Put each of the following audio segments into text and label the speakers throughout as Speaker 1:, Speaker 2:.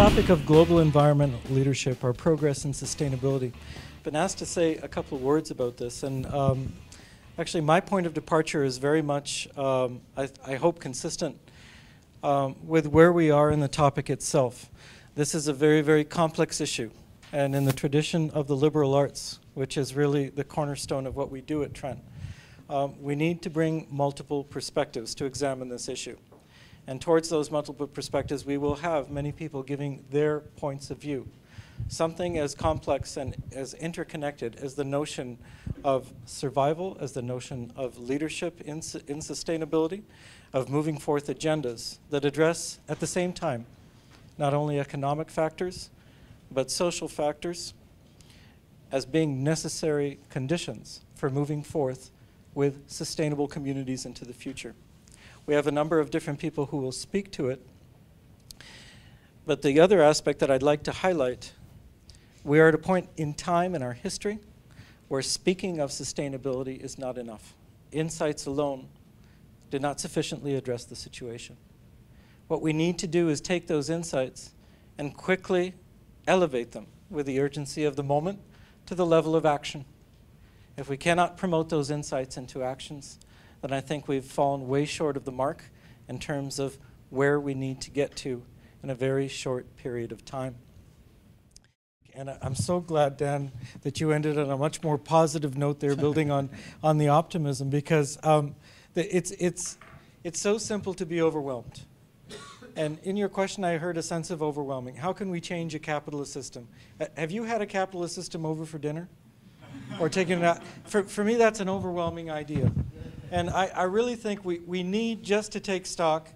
Speaker 1: topic of global environmental leadership, or progress in sustainability. I've been asked to say a couple of words about this, and actually my point of departure is very much, I hope, consistent with where we are in the topic itself. This is a very, very complex issue, and in the tradition of the liberal arts, which is really the cornerstone of what we do at Trent, we need to bring multiple perspectives to examine this issue. And towards those multiple perspectives, we will have many people giving their points of view. Something as complex and as interconnected as the notion of survival, as the notion of leadership in sustainability, of moving forth agendas that address at the same time not only economic factors, but social factors as being necessary conditions for moving forth with sustainable communities into the future. We have a number of different people who will speak to it. But the other aspect that I'd like to highlight, we are at a point in time in our history where speaking of sustainability is not enough. Insights alone did not sufficiently address the situation. What we need to do is take those insights and quickly elevate them with the urgency of the moment to the level of action. If we cannot promote those insights into actions, then I think we've fallen way short of the mark in terms of where we need to get to in a very short period of time. And I'm so glad, Dan, that you ended on a much more positive note there, building on the optimism, because it's so simple to be overwhelmed. And in your question, I heard a sense of overwhelming. How can we change a capitalist system? Have you had a capitalist system over for dinner? Or taken it out? For me, that's an overwhelming idea. And I really think we need just to take stock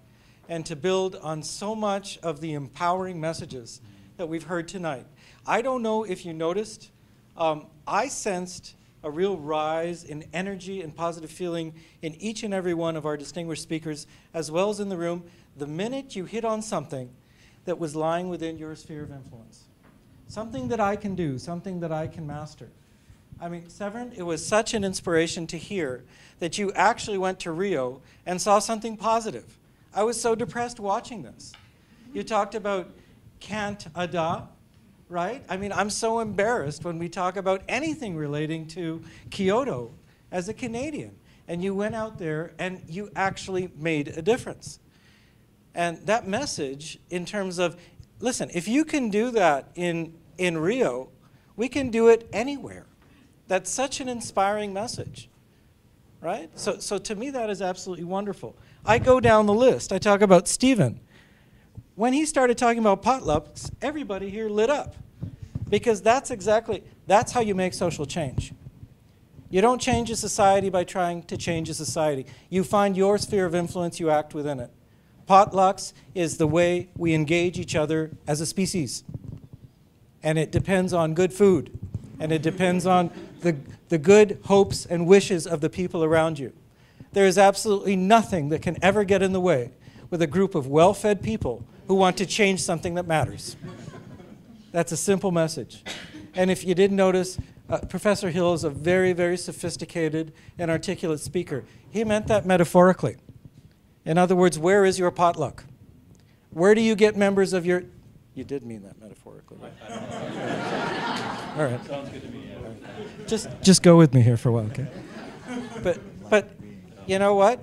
Speaker 1: and to build on so much of the empowering messages that we've heard tonight. I don't know if you noticed, I sensed a real rise in energy and positive feeling in each and every one of our distinguished speakers, as well as in the room, the minute you hit on something that was lying within your sphere of influence. Something that I can do, something that I can master. I mean, Severin, it was such an inspiration to hear that you actually went to Rio and saw something positive. I was so depressed watching this. You talked about can't ada, right? I mean, I'm so embarrassed when we talk about anything relating to Kyoto as a Canadian. And you went out there and you actually made a difference. And that message in terms of, listen, if you can do that in Rio, we can do it anywhere. That's such an inspiring message, right? So to me, that is absolutely wonderful. I go down the list. I talk about Stephen. When he started talking about potlucks, everybody here lit up, because that's how you make social change. You don't change a society by trying to change a society. You find your sphere of influence, you act within it. Potlucks is the way we engage each other as a species. And it depends on good food. And it depends on the good hopes and wishes of the people around you. There is absolutely nothing that can ever get in the way with a group of well-fed people who want to change something that matters. That's a simple message. And if you didn't notice, Professor Hill is a very, very sophisticated and articulate speaker. He meant that metaphorically. In other words, where is your potluck? Where do you get members of your... You did mean that metaphorically, right? All right. Sounds good to me. Yeah. Just go with me here for a while, okay? But you know what?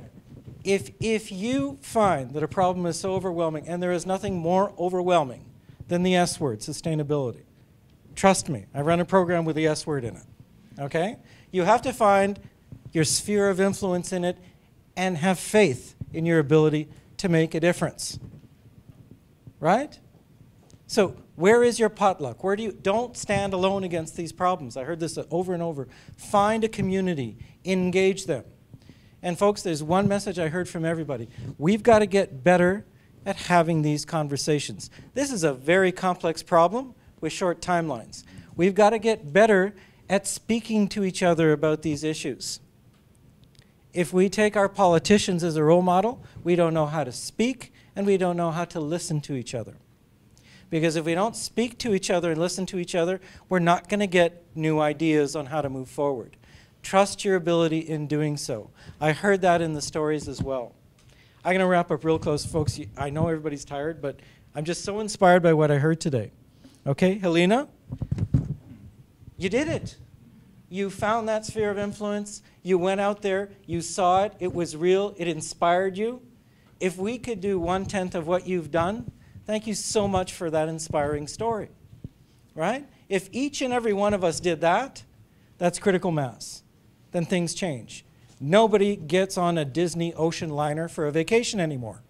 Speaker 1: If you find that a problem is so overwhelming, and there is nothing more overwhelming than the S word, sustainability, trust me, I run a program with the S word in it, okay? You have to find your sphere of influence in it and have faith in your ability to make a difference, right? So where is your potluck? Don't stand alone against these problems. I heard this over and over. Find a community, engage them. And folks, there's one message I heard from everybody. We've got to get better at having these conversations. This is a very complex problem with short timelines. We've got to get better at speaking to each other about these issues. If we take our politicians as a role model, we don't know how to speak and we don't know how to listen to each other. Because if we don't speak to each other and listen to each other, we're not going to get new ideas on how to move forward. Trust your ability in doing so. I heard that in the stories as well. I'm going to wrap up real close, folks. I know everybody's tired, but I'm just so inspired by what I heard today. Okay, Helena? You did it. You found that sphere of influence. You went out there. You saw it. It was real. It inspired you. If we could do 1/10 of what you've done, thank you so much for that inspiring story. Right? If each and every one of us did that, that's critical mass. Then things change. Nobody gets on a Disney ocean liner for a vacation anymore.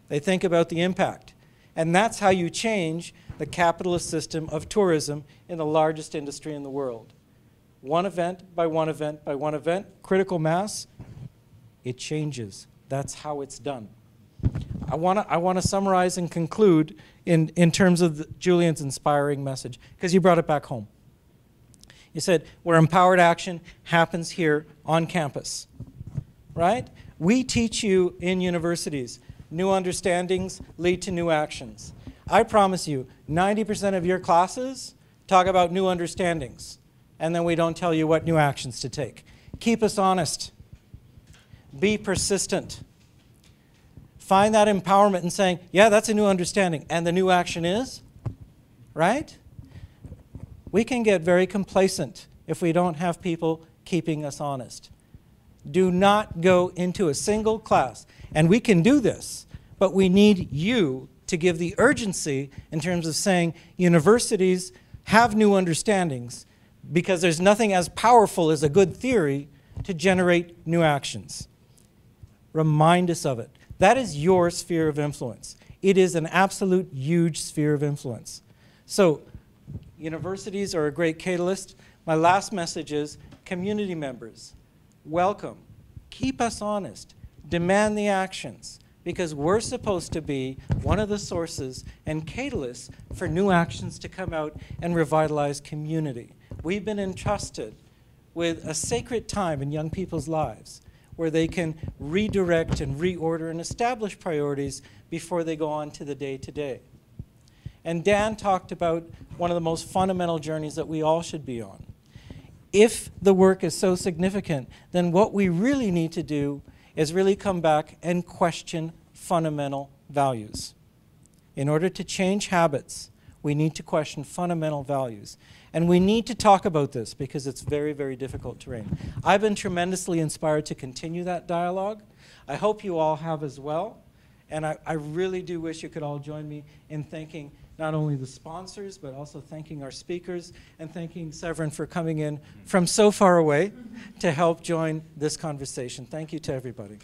Speaker 1: They think about the impact. And that's how you change the capitalist system of tourism in the largest industry in the world. One event by one event by one event, critical mass, it changes. That's how it's done. I want to summarize and conclude in terms of Julian's inspiring message, because you brought it back home. You said, where empowered action happens here on campus, right? We teach you in universities, new understandings lead to new actions. I promise you, 90% of your classes talk about new understandings, and then we don't tell you what new actions to take. Keep us honest. Be persistent. Find that empowerment in saying, yeah, that's a new understanding, and the new action is, right? We can get very complacent if we don't have people keeping us honest. Do not go into a single class. And we can do this, but we need you to give the urgency in terms of saying universities have new understandings, because there's nothing as powerful as a good theory to generate new actions. Remind us of it. That is your sphere of influence. It is an absolute huge sphere of influence. So, universities are a great catalyst. My last message is, community members, welcome. Keep us honest. Demand the actions, because we're supposed to be one of the sources and catalysts for new actions to come out and revitalize community. We've been entrusted with a sacred time in young people's lives where they can redirect and reorder and establish priorities before they go on to the day-to-day. And Dan talked about one of the most fundamental journeys that we all should be on. If the work is so significant, then what we really need to do is really come back and question fundamental values. In order to change habits, we need to question fundamental values. And we need to talk about this because it's very, very difficult terrain. I've been tremendously inspired to continue that dialogue. I hope you all have as well. And I really do wish you could all join me in thanking not only the sponsors, but also thanking our speakers and thanking Severin for coming in from so far away to help join this conversation. Thank you to everybody.